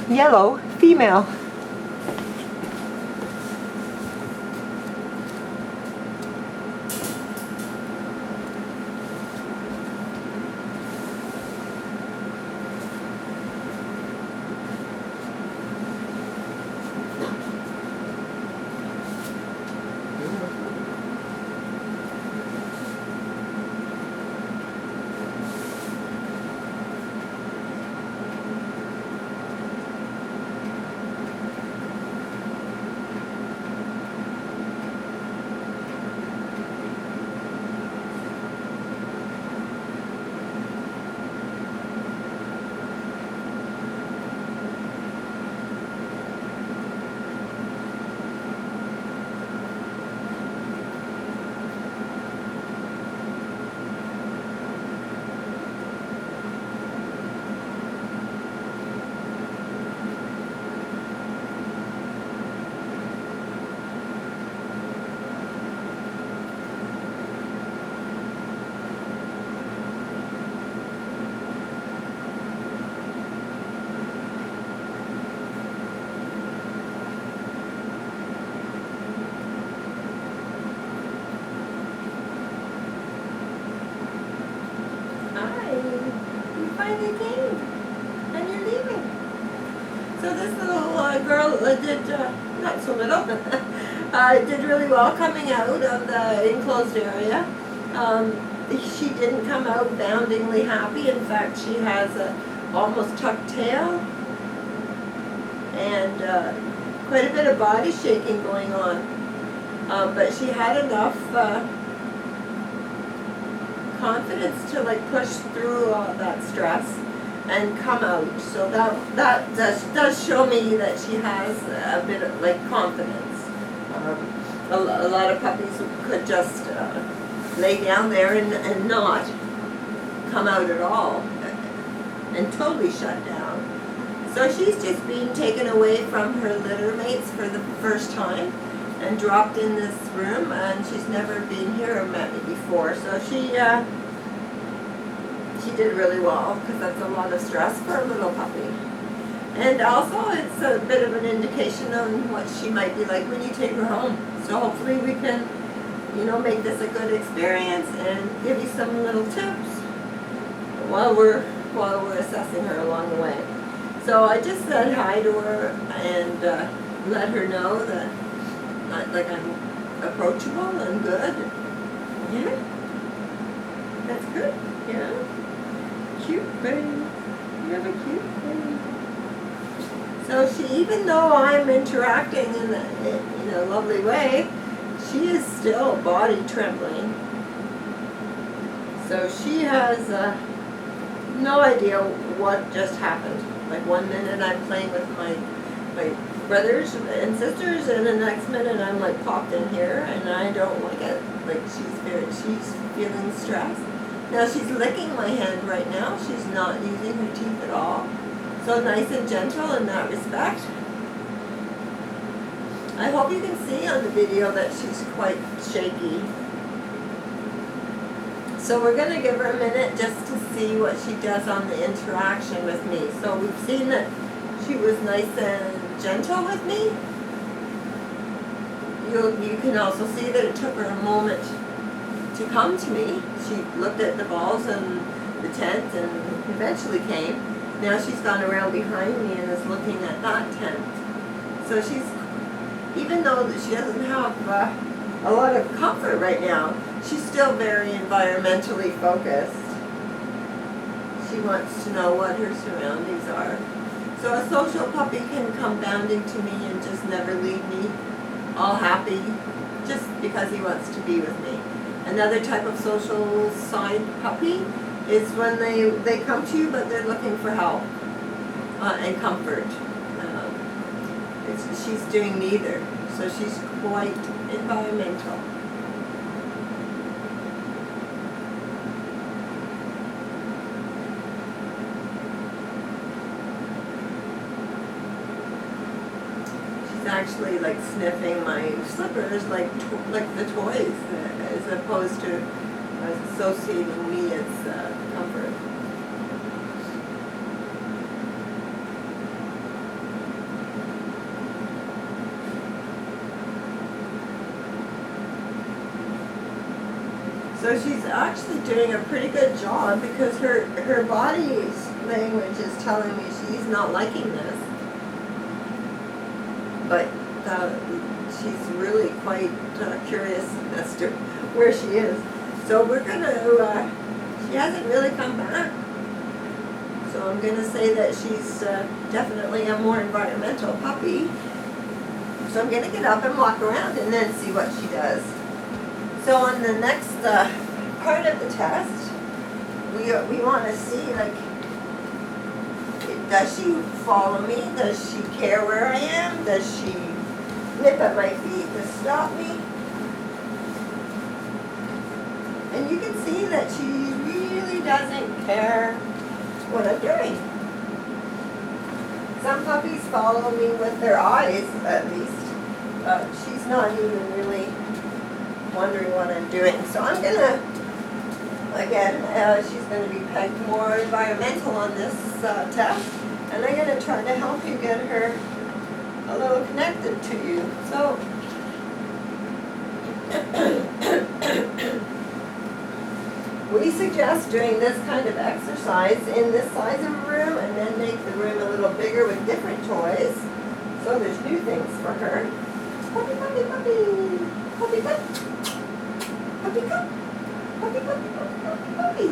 yellow female. Hi, you finally came, and you're leaving. So this little girl did, not so little, did really well coming out of the enclosed area. She didn't come out boundingly happy. In fact, she has a almost tucked tail and quite a bit of body shaking going on. But she had enough confidence to like push through all that stress and come out. So that does show me that she has a bit of like confidence. A lot of puppies could just lay down there and not come out at all and totally shut down. So she's just being taken away from her litter mates for the first time and dropped in this room, and she's never been here or met me before. So she did really well, because that's a lot of stress for a little puppy. And also it's a bit of an indication on what she might be like when you take her home. So hopefully we can, you know, make this a good experience and give you some little tips while we're assessing her along the way. So I just said hi to her and let her know that I'm approachable and good. Yeah, that's good. Yeah, cute babe. You have a cute babe. So she, even though I'm interacting in a lovely way, she is still body trembling. So she has no idea what just happened. Like one minute I'm playing with my brothers and sisters, and the next minute I'm like popped in here, and I don't like it. Like she's feeling stressed. Now she's licking my hand right now. She's not using her teeth at all. So nice and gentle in that respect. I hope you can see on the video that she's quite shaky. So we're going to give her a minute just to see what she does on the interaction with me. So we've seen that she was nice and gentle with me. You can also see that it took her a moment to come to me. She looked at the balls and the tent and eventually came. Now she's gone around behind me and is looking at that tent. So she's, even though she doesn't have a lot of comfort right now, she's still very environmentally focused. She wants to know what her surroundings are. So a social puppy can come bounding to me and just never leave me, all happy, just because he wants to be with me. Another type of social side puppy is when they come to you, but they're looking for help and comfort. She's doing neither, so she's quite environmental. She's actually like sniffing my slippers like the toys, as opposed to associating me as comfort. So she's actually doing a pretty good job because her body's language is telling me she's not liking this. But she's really quite curious as to where she is. So we're gonna, she hasn't really come back. So I'm gonna say that she's definitely a more environmental puppy. So I'm gonna get up and walk around and then see what she does. So on the next part of the test, we want to see, like, does she follow me? Does she care where I am? Does she nip at my feet to stop me? And you can see that she really doesn't care what I'm doing. Some puppies follow me with their eyes, at least. She's not even really wondering what I'm doing. So I'm gonna, again, she's gonna be pegged more environmental on this test, and I'm gonna try to help you get her a little connected to you. So, we suggest doing this kind of exercise in this size of a room, and then make the room a little bigger with different toys. So there's new things for her. Puppy, puppy, puppy. Puppy, puppy. Puppy, puppy. Puppy, puppy, puppy, puppy, puppy.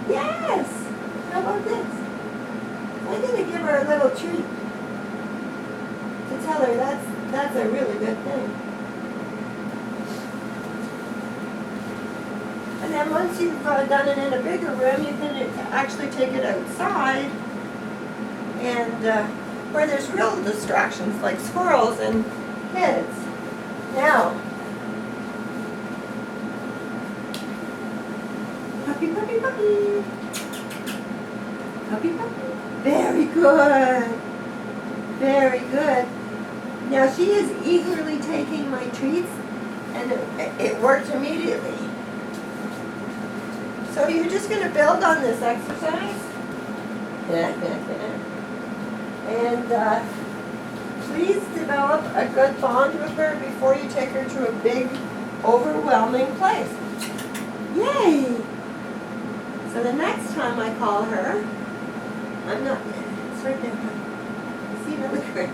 Yes! How about this? I'm going to give her a little treat to tell her that's a really good thing. And then once you've done it in a bigger room, you can actually take it outside and where there's real distractions like squirrels and kids. Now, puppy, puppy, puppy. Puppy, puppy. Very good. Very good. Now she is eagerly taking my treats, and it worked immediately. So you're just going to build on this exercise. And please develop a good bond with her before you take her to a big, overwhelming place. Yay! So the next time I call her, I'm not, it's right there. See the liquor?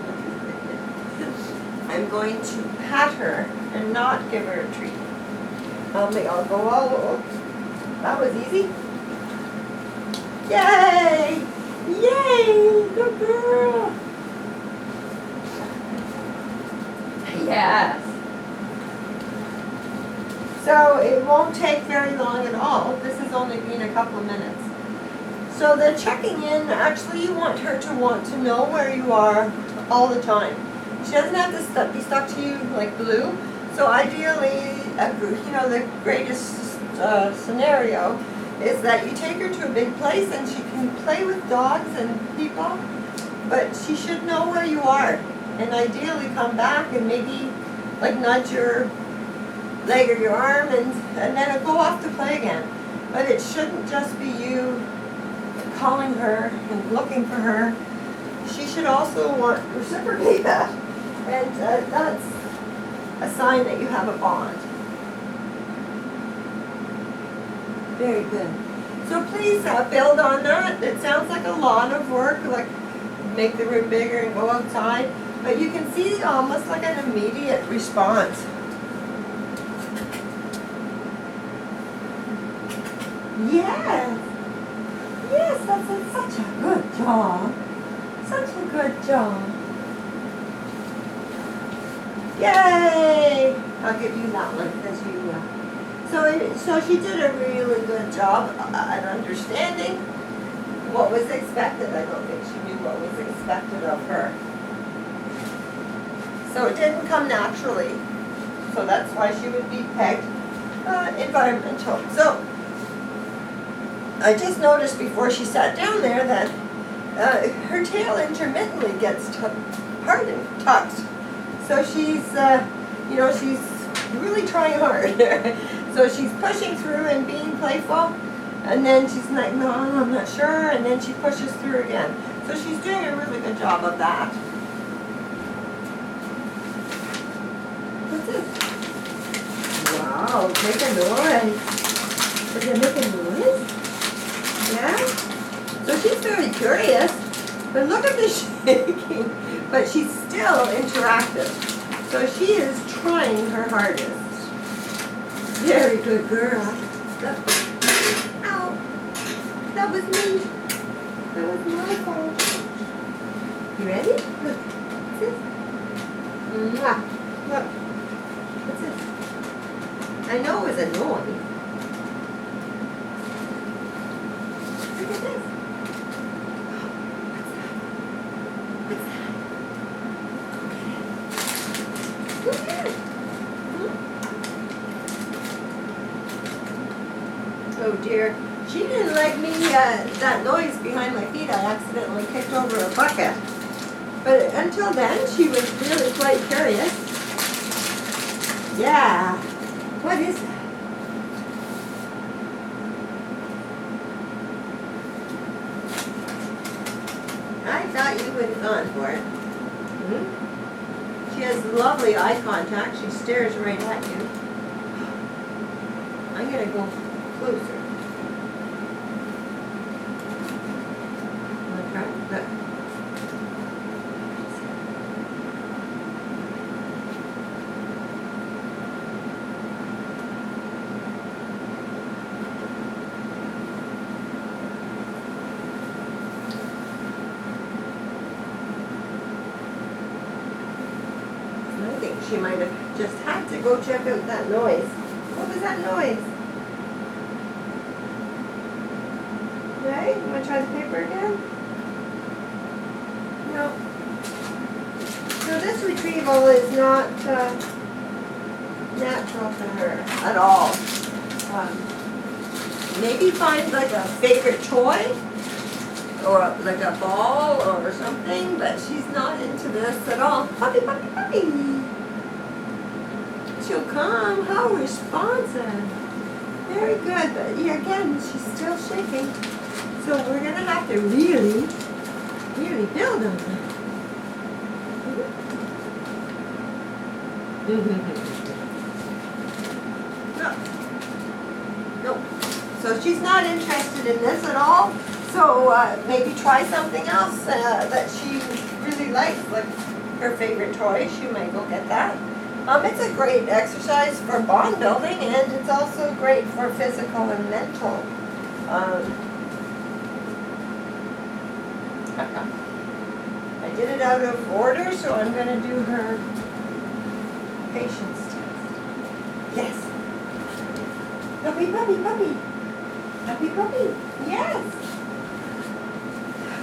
I'm going to pat her and not give her a treat. I'll go all over. That was easy. Yay! Yay! Good girl! Yes. So it won't take very long at all. This has only been a couple of minutes. So the checking in, actually you want her to want to know where you are all the time. She doesn't have to be stuck to you like glue. So ideally, the greatest scenario is that you take her to a big place and she can play with dogs and people, but she should know where you are, and ideally come back and maybe like nudge your leg or your arm and then it'll go off to play again. But it shouldn't just be you calling her and looking for her. She should also want to reciprocate that, and that's a sign that you have a bond. Very good. So please build on that. It sounds like a lot of work, like make the room bigger and go outside, but you can see almost like an immediate response. Yes. Yes, that's such a good job. Such a good job. Yay! I'll give you that one because you. So she did a really good job at understanding what was expected. I don't think she knew what was expected of her. So it didn't come naturally. So that's why she would be pegged environmental. So I just noticed before she sat down there that her tail intermittently gets hard and tucked. So she's, she's really trying hard. So she's pushing through and being playful, and then she's like, no, I'm not sure, and then she pushes through again. So she's doing a really good job of that. That's it. Wow. Oh, make a noise. Does it make a noise? Yeah? So she's very curious. But look at the shaking. But she's still interactive. So she is trying her hardest. Very good girl. Ow. That was me. That was my fault. You ready? Look. What's this? Mwah. Look. What's this? I know it was a noise. Look at this. What's that? Go get it. Go get it. Oh dear. She didn't like me, that noise behind my feet. I accidentally kicked over a bucket. But until then, she was really quite curious. Yeah. What is that? I thought you would have gone for it. Hmm? She has lovely eye contact. She stares right at you. I'm going to go closer. Okay, look. I think she might have just had to go check out that noise. What was that noise? Okay, you want to try the paper again? No. So this retrieval is not natural to her at all. Maybe find like a favorite toy or like a ball or something, but she's not into this at all. Puppy, puppy, puppy. She'll come. How responsive. Very good, but yeah, again, she's still shaking. So we're going to have to really build on her. No. So she's not interested in this at all. So maybe try something else that she really likes, like her favorite toy. She might go get that. It's a great exercise for bond building, and it's also great for physical and mental. I did it out of order, so I'm going to do her patience test. Yes. Puppy, puppy, puppy. Puppy, puppy. Yes.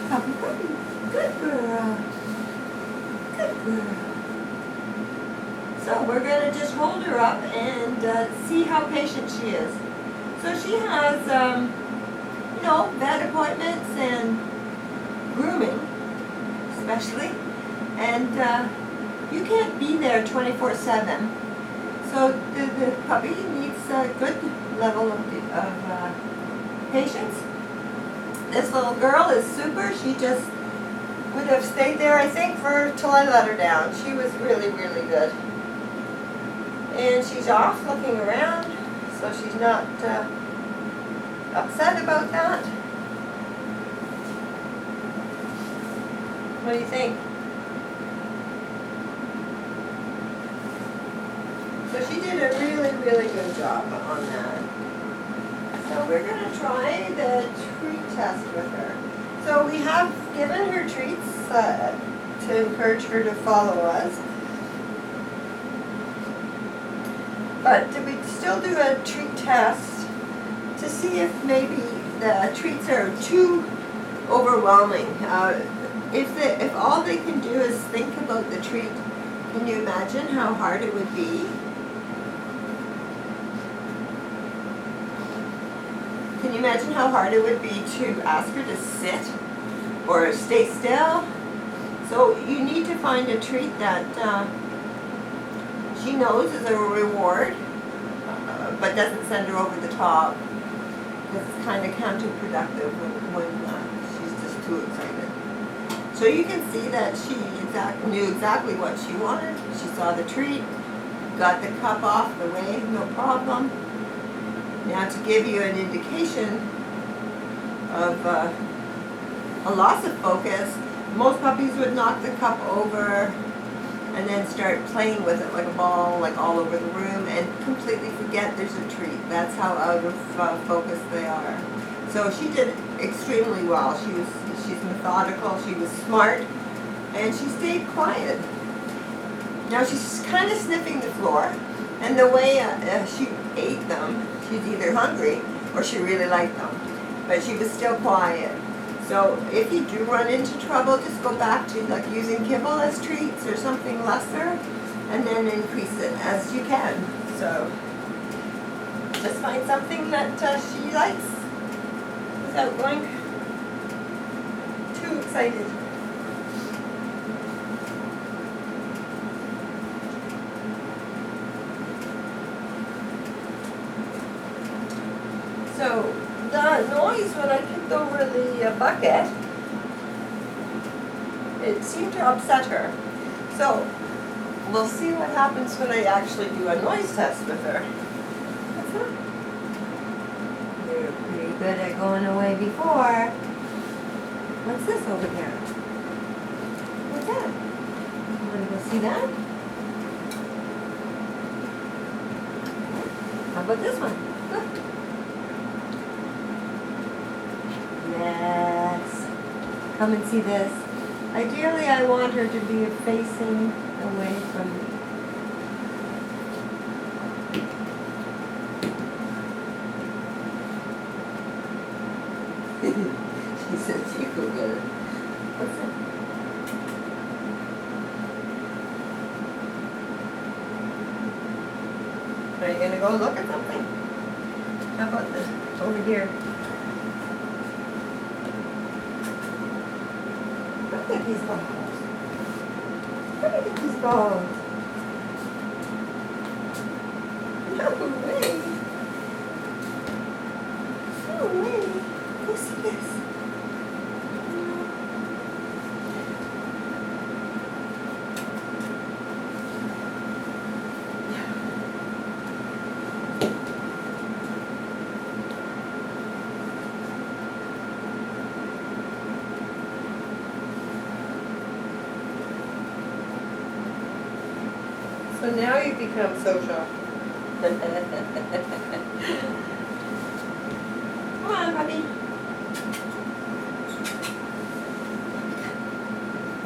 Puppy, puppy. Good girl. Good girl. So we're going to just hold her up and see how patient she is. So she has, vet appointments and grooming, especially. And you can't be there 24/7. So the puppy needs a good level of patience. This little girl is super. She just would have stayed there, I think, till I let her down. She was really, really good. And she's off looking around, so she's not upset about that. What do you think? So she did a really, really good job on that. So we're going to try the treat test with her. So we have given her treats to encourage her to follow us. But we still do a treat test to see if maybe the treats are too overwhelming. If all they can do is think about the treat, can you imagine how hard it would be? Can you imagine how hard it would be to ask her to sit or stay still? So you need to find a treat that she knows is a reward, but doesn't send her over the top. It's kind of counterproductive when she's just too excited. So you can see that she knew exactly what she wanted. She saw the treat, got the cup off the way, no problem. Now to give you an indication of a loss of focus, most puppies would knock the cup over and then start playing with it like a ball, like all over the room, and completely forget there's a treat. That's how out of focus they are. So she did extremely well. She's methodical, she was smart, and she stayed quiet. Now she's kind of sniffing the floor, and the way she ate them, she's either hungry or she really liked them, but she was still quiet. So if you do run into trouble, just go back to like using kibble as treats or something lesser, and then increase it as you can. So just find something that she likes without going too excited. So the noise when I kicked over the bucket, it seemed to upset her. So we'll see what happens when I actually do a noise test with her. What's that? You're pretty good at going away before. What's this over here? What's that? You want to go see that? How about this one? Look. Yes. Come and see this. Ideally, I want her to be facing away from me. She says you go get it. What's that? Are you going to go look at something? How about this? Over here. Look at these balls. Look at these balls. No way. No way. Go see this. So now you become social. Come on, puppy.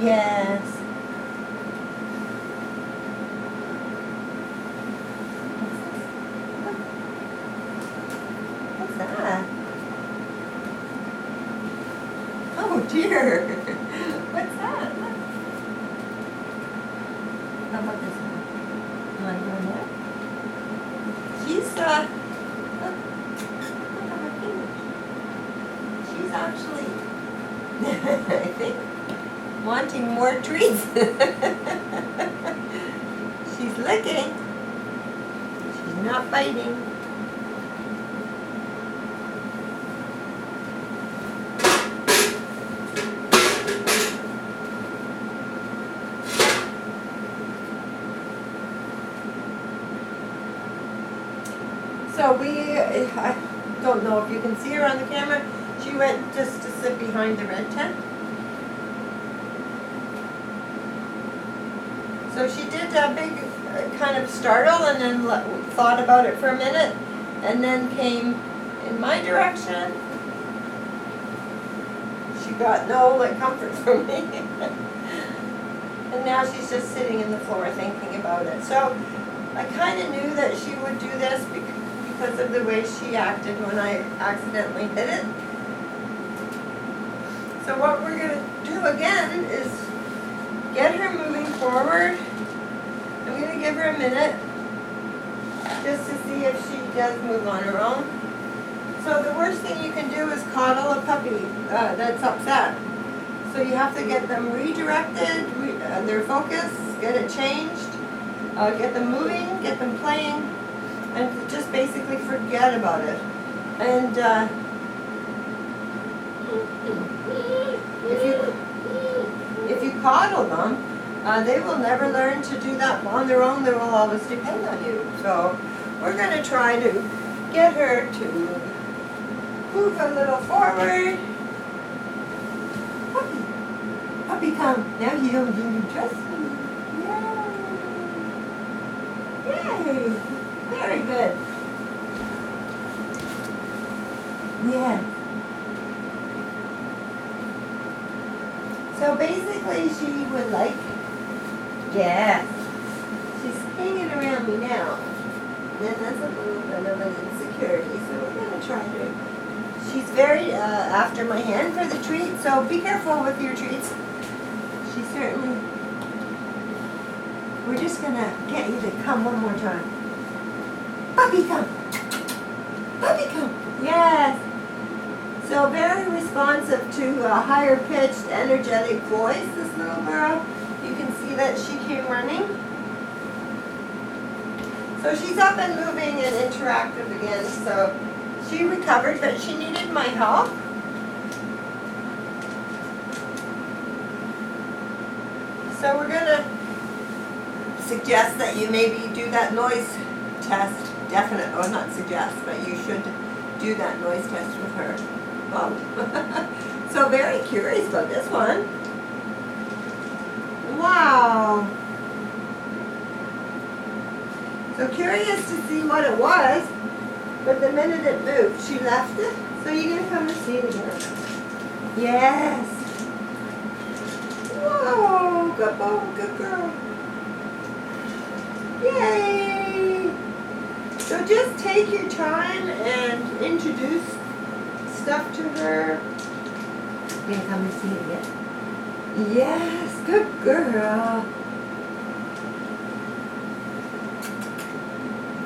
Yes. What's that? Oh dear. What's that? Look. How about this one? Want to go in there? She's look at her fingers. She's actually, I think, wanting more treats. She's licking. She's not biting. So I don't know if you can see her on the camera, she went just to sit behind the red tent. So she did a big kind of startle and then thought about it for a minute and then came in my direction. She got no comfort from me. And now she's just sitting in the floor thinking about it. So I kind of knew that she would do this because of the way she acted when I accidentally hit it. So what we're going to do again is get her moving forward. I'm going to give her a minute just to see if she does move on her own. So the worst thing you can do is coddle a puppy that's upset. So you have to get them redirected, their focus, get it changed, get them moving, get them playing, and just basically forget about it. And if you coddle them, They will never learn to do that on their own. They will always depend on you. So we're going to try to get her to move a little forward. Puppy, puppy, come. Now you trust me. Yay! Yay! Very good. Yeah. So basically she would like, yes, she's hanging around me now. And that's a little bit of an insecurity, so we're going to try to. She's very after my hand for the treat, so be careful with your treats. She certainly, we're just going to get you to come one more time. Puppy, come. Puppy, come. Yes. So very responsive to a higher pitched, energetic voice, this little girl. You can see that she came running. So she's up and moving and interactive again. So she recovered, but she needed my help. So we're going to suggest that you maybe do that noise test. Definitely, or not suggest, but you should do that noise test with her. Wow. So very curious about this one. Wow. So curious to see what it was, but the minute it moved, she left it. So you're going to come and see it again. Yes. Whoa, good boy, good girl. Yay. So just take your time and introduce stuff to her. You're going to come and see it again. Yes, good girl.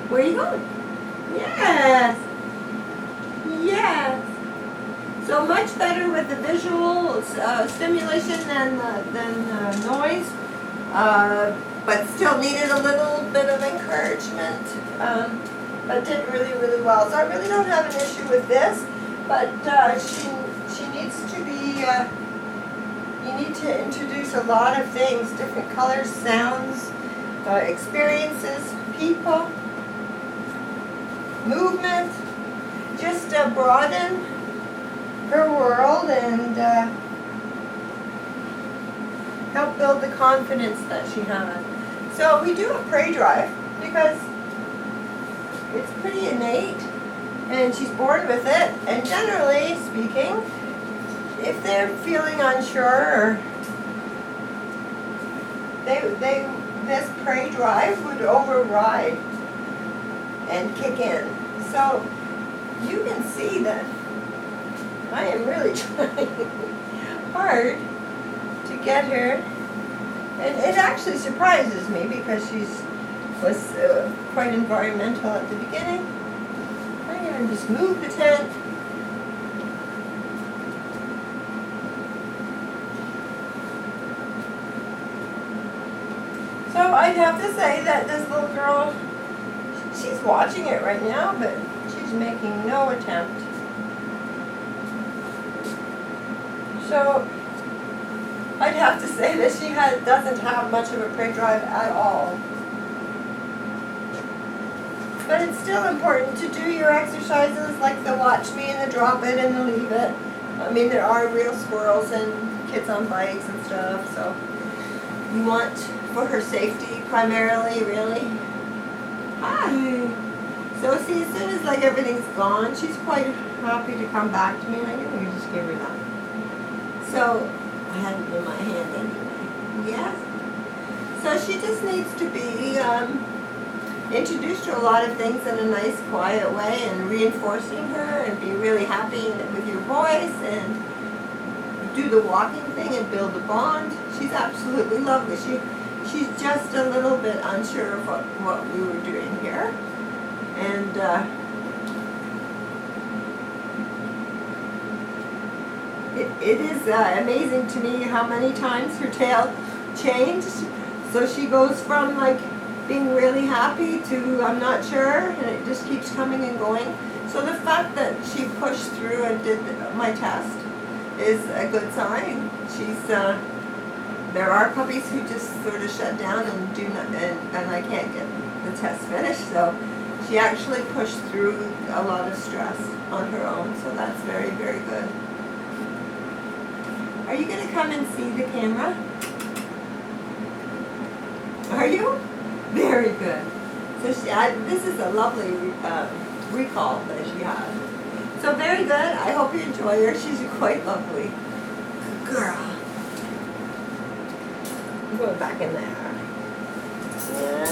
Where are you going? Yes. Yes. So much better with the visual stimulation than noise, but still needed a little bit of encouragement, but did really, really well. So I really don't have an issue with this, but she needs to be, you need to introduce a lot of things, different colors, sounds, experiences, people, movement, just broaden her world and help build the confidence that she has. So we do a prey drive because it's pretty innate and she's born with it, and generally speaking, if they're feeling unsure, this prey drive would override and kick in. So you can see that I am really trying hard to get her, and it actually surprises me because she was quite environmental at the beginning. I'm going to just move the tent. So I'd have to say that this little girl, she's watching it right now, but she's making no attempt. So I'd have to say that she doesn't have much of a prey drive at all. But it's still important to do your exercises like the watch me and the drop it and the leave it. I mean, there are real squirrels and kids on bikes and stuff, so you want for her safety primarily, really. Hi. So see, as soon as like everything's gone, she's quite happy to come back to me, and I knew we just give her that. So I had it in my hand anyway. Yes. So she just needs to be introduced to a lot of things in a nice, quiet way, and reinforcing her, and be really happy with your voice, and do the walking thing and build a bond. She's absolutely lovely. She's just a little bit unsure of what we were doing here. And it is amazing to me how many times her tail changed. So she goes from like being really happy to I'm not sure, and it just keeps coming and going. So the fact that she pushed through and did my test is a good sign. She's there are puppies who just sort of shut down and do not, and I can't get the test finished. So she actually pushed through a lot of stress on her own. So that's very, very good. Are you going to come and see the camera? Are you? Very good. So this is a lovely recall that she had. So very good. I hope you enjoy her. She's quite lovely. Good girl. Go back in there. Yeah.